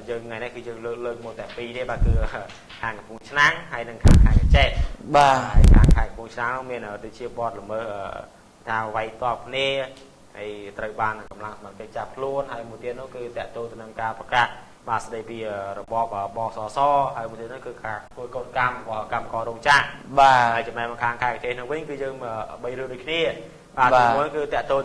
dương ngày nay khi dương lương một tại pi đấy bà cứ hàng của phùng sáng hay đang hàng hàng trẻ hàng phùng sáng miền ở từ chia bọt là mơ thao vay tọp nè hay trời ban cầm lăng bằng cái chạp luôn hay một tiếng nó cứ tại tôi từ nâng cao bậc cả bà sẽ bị bò sò hay một tiếng nó cứ cả côi con cam cò đồng trang hay chụp này mà hàng khai trên nó vĩnh cứ dương mà bay rơi đi kia bà muốn cứ tại tôi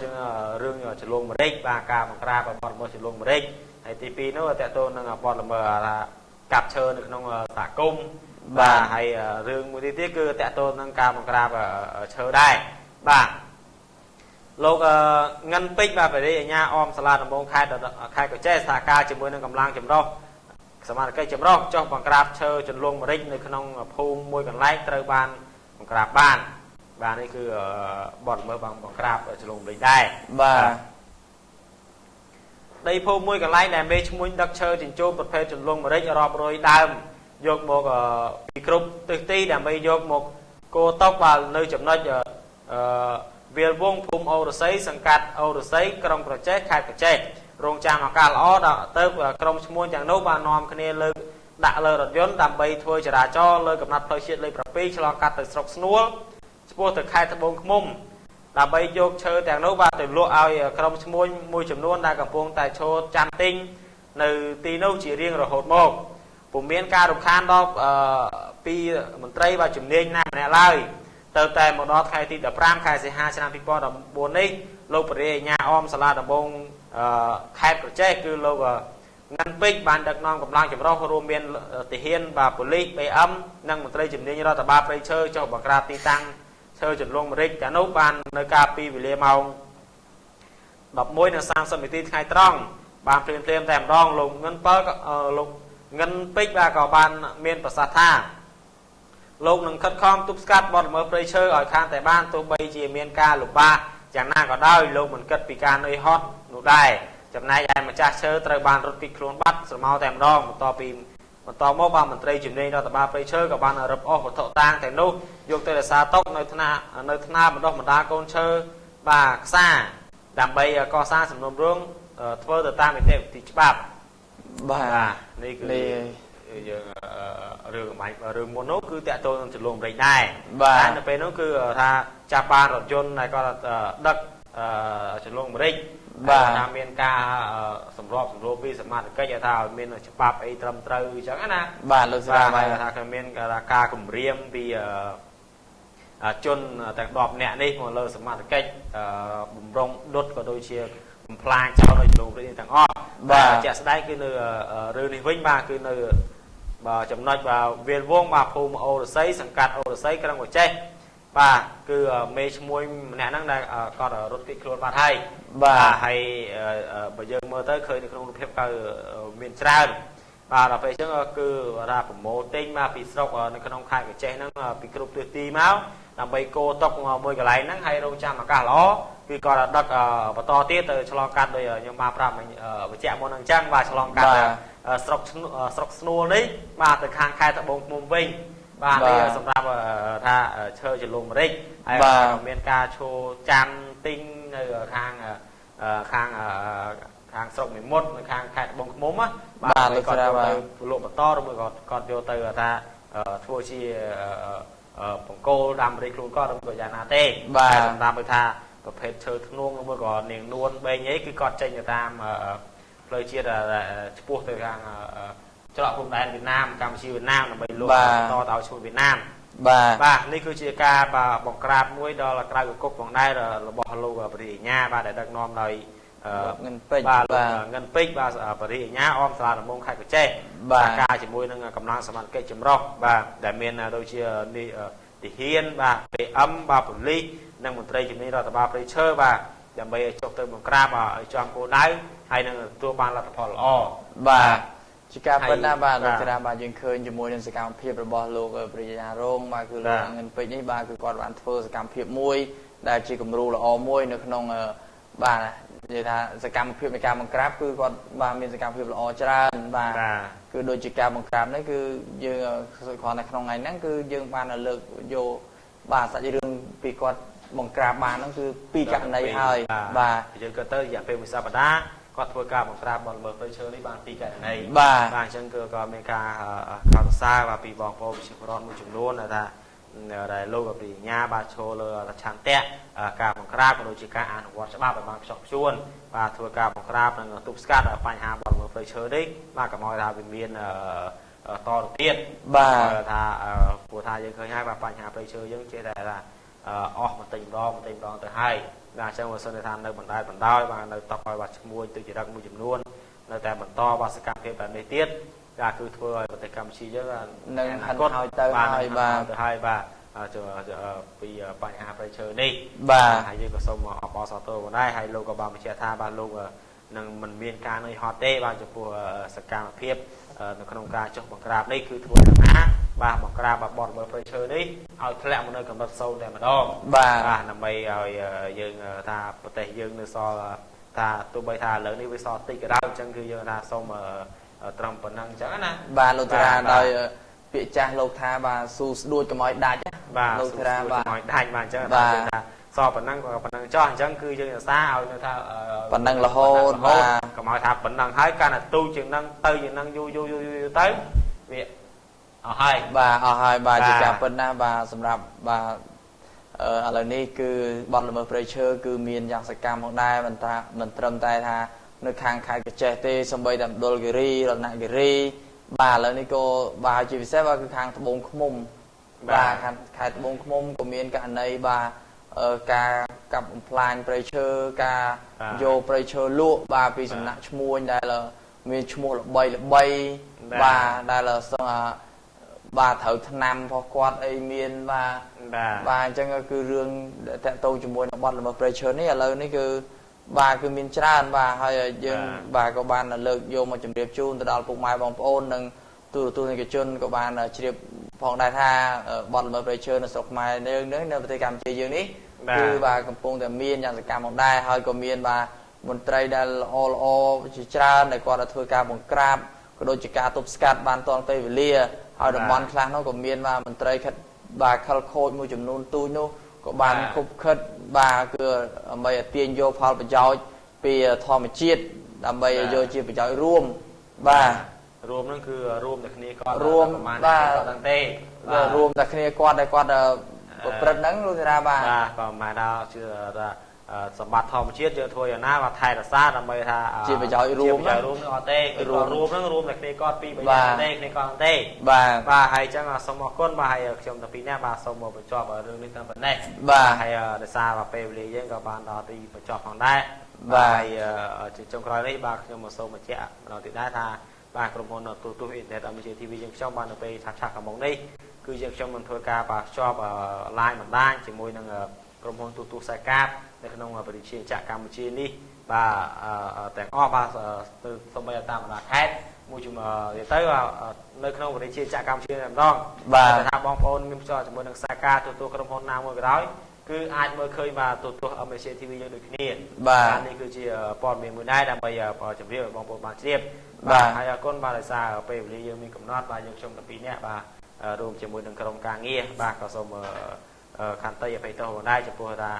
rương chỉ luôn mà đấy bà cam mà ra và bọt mơ chỉ luôn mà đấy hay tp nó tại tôi nâng bọt là mơ là cặp chơi được trong tả cung và hay rương một tí cứ tại tôi nâng cao mà ra và chơi đây bà lúc ngân pích và phải đi nha om salad đồng bông khai của chế xà ca chỉ mới nâng cầm lang chấm rau sắm ăn cây chấm rau cho bằng crab chơi chấm luôn mà đích nơi trong phun môi còn lái trời ban bằng crab ban đâyคือbọt mơ bằng crab ở chấm luôn đích đây và đây phun môi còn lái đèn bê chung muốn đặc chơi chỉnh chôm tập phê chấm luôn mà đích rọp rồi đam dọc một micro từ tí đèn bê dọc một cô tóc vào nơi chấm nói việc vuông phum ô sấy sừng cát ô sấy trong project khai project rong cha mà cả lõ đó tới trong mua chẳng nấu bà nom cái này lơ đã lơ đợt vốn làm bay thôi chỉ là cho lơ cầm nát thôi chuyện lơ propi cho cát từ sọc snúa sport từ khai từ bông mum làm bay vô chơi chẳng nấu bà từ lụa ao trong mua môi chấm luôn đang cầm buông tại chỗ chăn tinh từ tí nấu chỉ riêng rồi hột một vùng miền ca đồng khan đó pi mình tây và chấm đinh nam này lai từ tại một đó khai thì đập ram khai sẽ hai trăm năm mươi đồng buồn đi lâu bể nhà om salad đồng bông khai của chế cứ lâu ngăn pích ban đặc non cầm lang chấm rau rùm biên thể hiện và police bay âm nâng một tây chấm đi như đó là ba play chơi cho bậc ra ti tăng chơi chấm luôn một đích cả nốt ban nơi capi vì lê màu đập môi là sang sân ti khai trăng ban phim thèm đong lùng ngân pơ lùng ngân pích và có ban miền bờ sa tha lục nâng khất khom túp scat bọt mơ play chơi ở khang tại ban tôi bay chỉ miền ca lục ba chẳng nào có đau lục mình cất bị can nơi hot nụ đài chậm này ai mà cha chơi trời ban rút kịch luôn bắt rồi mau thèm đo một to mốc ba mình tây chìm đi đó là ba play chơi của ban ở rập off một thợ tang thèm nô dùng tới là xa tốc nơi thna một đo một đá con chơi và xa đảm bay co xa sầm nôm rương thưa từ ta mình thêm thì bạp bà đi rừng mạnh và rừng một nốt cứ tẹt tôi chỉ luồng rình này và nó về nó cứ tha Japan rồi chôn này coi là đất chỉ luồng một rình và Nam miền ca sầm rộp vi sầm mặt cái nhà thảo miền là Japan ấy trầm trừ chẳng hạn na và thà cái miền là ca cùng riêng vì chôn tại đọp nẹt đi một lơ sầm mặt cái bùng rong đốt của đôi chia plan cháu này luồng rình thằng o và chợ đây cứ nơi rừng này vinh ba cứ nơi bà chấm nói vào viên vuông mà phù ô sấy sẵn cát ô sấy cái đang ngồi chơi và cứ mê môi nè năng đây còn ở rốt kịch luôn bà thay và hay bây giờ mơ tới khơi được không được phép cả miền Trà và là phải chứ cứ ra của mô tinh mà bị sốc ở cái nông khai của chơi nó bị cục tuyệt tì máu làm bay cô tóc môi cái này nắng hay đâu cha mà cả ló vì còn là đất và to tiết từ cho lo cắt đây nhưng mà pra mình với chạm môn năng trăng và cho lo cắt sọc snua đấy và từ hàng khai tập bông mông vinh và đây sầm ra và tha chơi chỉ lùm đấy và miền ca cho chăn tinh ở hàng sọc 11 hàng khai tập bông mông á và còn từ lộ một to rồi còn vô từ ta thua chi bông cô đam đi luôn có của nhà na tê và làm với tha tập hết chơi luôn mới còn niềng luôn bên ấy cái con tranh người ta mà lời chia là buộc từ hàng cho họ vùng đài Việt Nam Campuchia Việt Nam là bảy luôn to tàu xuống Việt Nam và đây cứ chia ca và bọc crab muối đó là crab của cốc bằng đây là bỏ lô và bỉ nha và để đặt nom này ngân pích và bỉ nha om là mông khai của che và ca chỉ muối nâng cầm năng sắm ăn cây chấm rau và để miền đôi chia đi thì hiên và để âm và bẩn ly nâng một tray chỉ đi đó là ba play chơi và để bây giờ chụp từ một crab ở trong cô đáy hay làตัว ban là tập họ và chỉ cả bên nào bạn là cái bạnยังเคยอยู่มวยในสกรรมเพียบระบอบโลกปริญญาโรงมาคือเงินไปนี่บ้านคือก่อนบ้านเฟอร์สกรรมเพียบมวยได้จีกับรูละอมวยในขนมบ้านnhư làสกรรมเพียบในการบังคับคือก่อนบ้านมีสกรรมเพียบละอจราบ้านคือโดยจีการบังคับนั่นคือยังก่อนในขนมไงนั่นคือยังบ้านเลิกโยบ้านสัจจะเรื่องปีก่อนบังคับบ้านนั่นคือปีกันในไทยบ้านยังก็เตอร์อยากเป็นวิศวกร គាត់ធ្វើការបង្ក្រាបបទល្មើសព្រៃឈើនេះបានពីករណី បាទ បាទអញ្ចឹងគឺក៏មានការកោតសរសើរបាទពីបងប្អូនប្រជាពលរដ្ឋមួយចំនួនថាដែលលោកបរិញ្ញាបាទចូលលើឆន្ទៈការបង្ក្រាបក៏ដូចជាការអនុវត្តច្បាប់ឲ្យបានខ្ជាប់ខ្ជួនបាទធ្វើការបង្ក្រាបនិងទប់ស្កាត់បញ្ហាបទល្មើសព្រៃឈើនេះបាទកុំឲ្យថាវាមានតទៅទៀតបាទថាព្រោះថាយើងឃើញហើយបាទបញ្ហាព្រៃឈើយើងចេះតែថាអស់បន្តិចម្ដងទៅហើយបាទអញ្ចឹងបើសិនថានៅបណ្ដោយបាទនៅតបឲ្យបាទឈ្មោះទុច្ចរិតមួយចំនួននៅតែបន្តបាទសកម្មភាពបែបនេះទៀតគឺធ្វើឲ្យប្រទេសកម្ពុជាយើងនឹងហិនហើយទៅហើយបាទពីបញ្ហាព្រៃឈើនេះបាទហើយយើងក៏សូមអបអរសាទរផងដែរហើយលោកក៏បានបញ្ជាក់ថាបាទលោកនឹងមិនមានការនឿយហត់ទេបាទចំពោះសកម្មភាពនៅក្នុងការចុះបង្ក្រាបនេះគឺធ្វើយ៉ាងណាបាទបង្ក្រាបបទល្មើសព្រៃឈើនេះឲ្យធ្លាក់មកនៅកម្រិត0តែម្ដងបាទដើម្បីឲ្យយើងថាប្រទេសយើងនៅសល់ថាទោះបីថាឥឡូវនេះវាសល់តិចក៏ដោយអញ្ចឹងគឺយើងថាសូមត្រឹមប៉ុណ្ណឹងអញ្ចឹងណាបាទលោកតារាដោយពាក្យចាស់លោកថាបាទស៊ូស្ដួចកុំឲ្យដាច់បាទលោកតារាបាទកុំឲ្យដាច់បាទអញ្ចឹងថាយើងថាសល់ប៉ុណ្ណឹងក៏ប៉ុណ្ណឹងចោះអញ្ចឹងគឺយើងរក្សាឲ្យនៅថាប៉ុណ្ណឹងរហូតបាទកុំឲ្យថាប៉ុណ្ណឹងហើយកាន់តែទូជាងហ្នឹងទៅជាងហ្នឹងយូរទៅវាអស់ហើយបាទអស់ហើយបាទជាការពិតណាស់បាទសម្រាប់បាទឥឡូវនេះគឺបទល្មើសព្រៃឈើគឺមានយ៉ាងសកម្មផងដែរមិនត្រឹមតែថានៅខាងខេត្តកញ្ចេះទេសូម្បីតែមណ្ឌលគិរីរតនគិរីបាទឥឡូវនេះក៏បាទជាពិសេសបាទគឺខាងត្បូងឃ្មុំបាទខាងខេត្តត្បូងឃ្មុំក៏មានករណីបាទការកាប់បំផ្លាញព្រៃឈើការយកព្រៃឈើលក់បាទពីសំណាក់ឈ្មួញដែលមានឈ្មោះល្បីបាទដែលសឹងបាទត្រូវឆ្នាំរបស់គាត់អីមានបាទអញ្ចឹងគឺរឿងតាក់ទងជាមួយនឹងបទល្មើសព្រៃឈើនេះឥឡូវនេះគឺបាទគឺមានច្រើនបាទហើយយើងបាទក៏បានលើកយកមកជម្រាបជូនទៅដល់ពុកម៉ែបងប្អូននិងទូរទស្សនិកជនក៏បានជ្រាបផងដែរថាបទល្មើសព្រៃឈើនៅស្រុកខ្មែរយើងនៅប្រទេសកម្ពុជាយើងនេះគឺបាទកំពុងតែមានយ៉ាងសកម្មផងដែរហើយក៏មានបាទមន្ត្រីដែលល្អជាច្រើនដែលគាត់ធ្វើការបង្ក្រាបក៏ដូចជាការទប់ស្កាត់បានទាន់ពេលវេលាហើយតំបន់ខ្លះនោះក៏មានបាទមន្ត្រីបាទខលខូចមួយចំនួនទូចនោះក៏បានខុបខិតបាទគឺដើម្បីទាញយកផលប្រយោជន៍ពីធម្មជាតិដើម្បីយកជាប្រយោជន៍រួមបាទរួមហ្នឹងគឺរួមតែគ្នាគាត់រួមបាទហ្នឹងទេរួមតែគ្នាគាត់ដែលគាត់ប្រព្រឹត្តហ្នឹងលោកតារាបាទក៏មិនដល់ជឿថាសម្បត្តិធម្មជាតិយើងធ្វើយ៉ាងណាបាទថែរក្សាដើម្បីថាជាប្រយោជន៍រួមហ្នឹងអត់ទេគឺរួមហ្នឹងរួមតែគ្នាគាត់ពីរបីយ៉ាងទេគ្នាគាត់ទេបាទហើយអញ្ចឹងសូមអរគុណបាទហើយខ្ញុំតាពីនេះបាទសូមមកបញ្ចប់រឿងនេះតាមប៉ុណ្ណេះបាទហើយដោយសារបាទពេលវេលាយើងក៏បានដល់ទីបញ្ចប់ផងដែរបាទជាចុងក្រោយនេះបាទខ្ញុំមកសូមបញ្ជាក់ម្ដងទៀតដែរថាបាទក្រុមហ៊ុនទូរទស្សន៍អ៊ីនធឺណិត MJ TV យើងខ្ញុំបាននៅពេលឆាប់ខាងមុខនេះគឺយើងខ្ញុំនឹងធ្វើការបាទភ្ជាប់ line បណ្ដាញជាមួយនឹងក្រុមហ៊ុនទូរទស្សន៍ខ្សែកាបនៅក្នុងប្រជាជាតិកម្ពុជានេះបាទទាំងអស់បាទទៅសូម្បីតាមបណ្ដាខេត្តមួយជំទៅនៅក្នុងប្រជាជាតិកម្ពុជាតែម្ដងបាទថាបងប្អូនមានភ្ជាប់ជាមួយនឹងខ្សែកាបទូរទស្សន៍ក្រុមហ៊ុនណាមួយក៏ដោយគឺអាចមើលឃើញបាទទូរទស្សន៍ MJ TV យើងដូចគ្នាបាទនេះគឺជាព័ត៌មានមួយដែរដើម្បីជម្រាបឲ្យបងប្អូនបានជ្រាបហើយអរគុណបាទដោយសារពេលវេលាយើងមានកំណត់បាទយើងខ្ញុំទាំងពីរនាក់បាទរួមជាមួយនឹងក្រុមការងារបាទក៏សូមខន្តីអភ័យទោសផងដែរចំពោះថា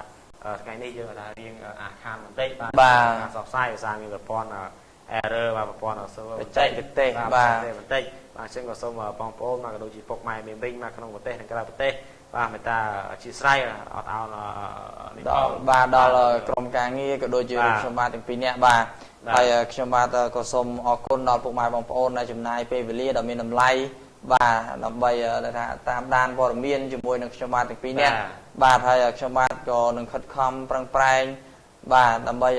ថ្ងៃនេះយើងថារៀងអាខានបន្តិចបាទការសរសៃឧស្សាហ៍មានប្រព័ន្ធ error បាទប្រព័ន្ធ server បច្ចេកទេសបាទបន្តិចបាទអញ្ចឹងក៏សូមបងប្អូនបាទក៏ដូចជាពុកម៉ែមានវិញមកក្នុងប្រទេសនិងក្រៅប្រទេសបាទមេត្តាអធិស្ឋានអត់អោនបាទដល់ក្រុមការងារក៏ដូចជាខ្ញុំបាទទាំងពីរនាក់បាទហើយខ្ញុំបាទក៏សូមអរគុណដល់ពុកម៉ែបងប្អូនដែលចំណាយពេលវេលាដ៏មានតម្លៃបាទដើម្បីថាតាមដានព័ត៌មានជាមួយនឹងខ្ញុំបាទទាំងពីរនាក់បាទហើយខ្ញុំបាទក៏នឹងខិតខំប្រឹងប្រែងបាទដើម្បី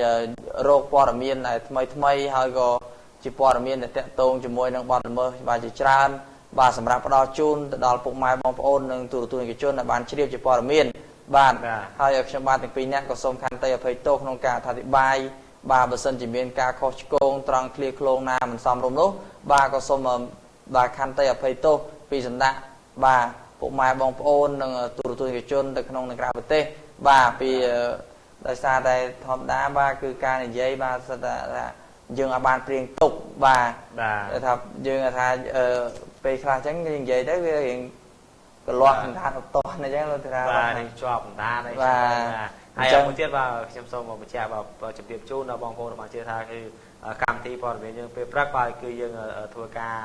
រកព័ត៌មានដែលថ្មីហើយក៏ជាព័ត៌មានដែលតាក់ទងជាមួយនឹងបទល្មើសបាទជាច្រើនបាទសម្រាប់ផ្ដល់ជូនទៅដល់ពុកម៉ែបងប្អូននិងទូរទស្សនិកជនដែលបានជ្រាបជាព័ត៌មានបាទហើយខ្ញុំបាទទាំងពីរនាក់ក៏សូមខន្តីអភ័យទោសក្នុងការអធិប្បាយបាទបើសិនជាមានការខុសឆ្គងត្រង់ឃ្លាឃ្លោងណាមិនសមរម្យនោះបាទក៏សូមបាទខន្តីអភ័យទោសពីសំណាក់បាទពុកម៉ែបងប្អូននិងទូរទស្សនិកជនទៅក្នុងនិងក្រៅប្រទេសបាទពីដោយសារតែធម្មតាបាទគឺការនិយាយបាទសិតថាយើងអាចបានព្រៀងទុកបាទថាយើងថាពេលខ្លះអញ្ចឹងនិយាយទៅវារៀងកលាស់បណ្ដាអត់តោះអញ្ចឹងលោកតារាបាទនេះជាប់បណ្ដាអីបាទហើយមួយទៀតបាទខ្ញុំសូមបញ្ជាក់បាទជម្រាបជូនដល់បងប្អូនរបស់ជាថាគឺ កម្មវិធីព័ត៌មានយើងពេលព្រឹកបាទគឺយើងធ្វើការ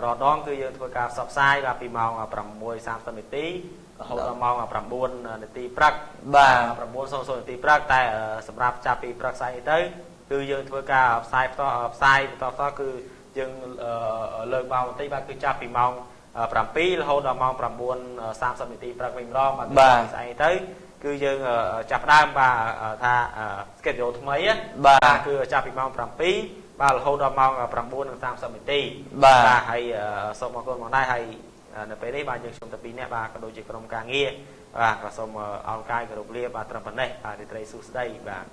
រដងគឺយើងធ្វើការផ្សព្វផ្សាយបាទពីម៉ោង 6:30 នាទីរហូតដល់ម៉ោង 9 នាទីព្រឹកបាទ 9:00 នាទីព្រឹកតែសម្រាប់ចាប់ពីព្រឹកស្អែកទៅគឺយើងធ្វើការផ្សាយបន្តគឺយើងលើកម៉ោងបន្តិចបាទគឺចាប់ពីម៉ោង 7 រហូតដល់ម៉ោង 9:30 នាទីព្រឹកវិញម្ដងបាទស្អែកទៅគឺយើងចាប់ផ្ដើមបាទថា schedule ថ្មីបាទគឺចាប់ពីម៉ោង 7 បាទរហូតដល់ម៉ោង 9:30 នាទីបាទហើយសូមអរគុណមកដែរហើយនៅពេលនេះបាទយើងខ្ញុំតែពីរនាក់បាទក៏ដូចជាក្រុមការងារបាទក៏សូមអរកាយគោរពលាបាទត្រឹមប៉ុណ្ណេះបាទរីត្រីសួស្ដីបាទ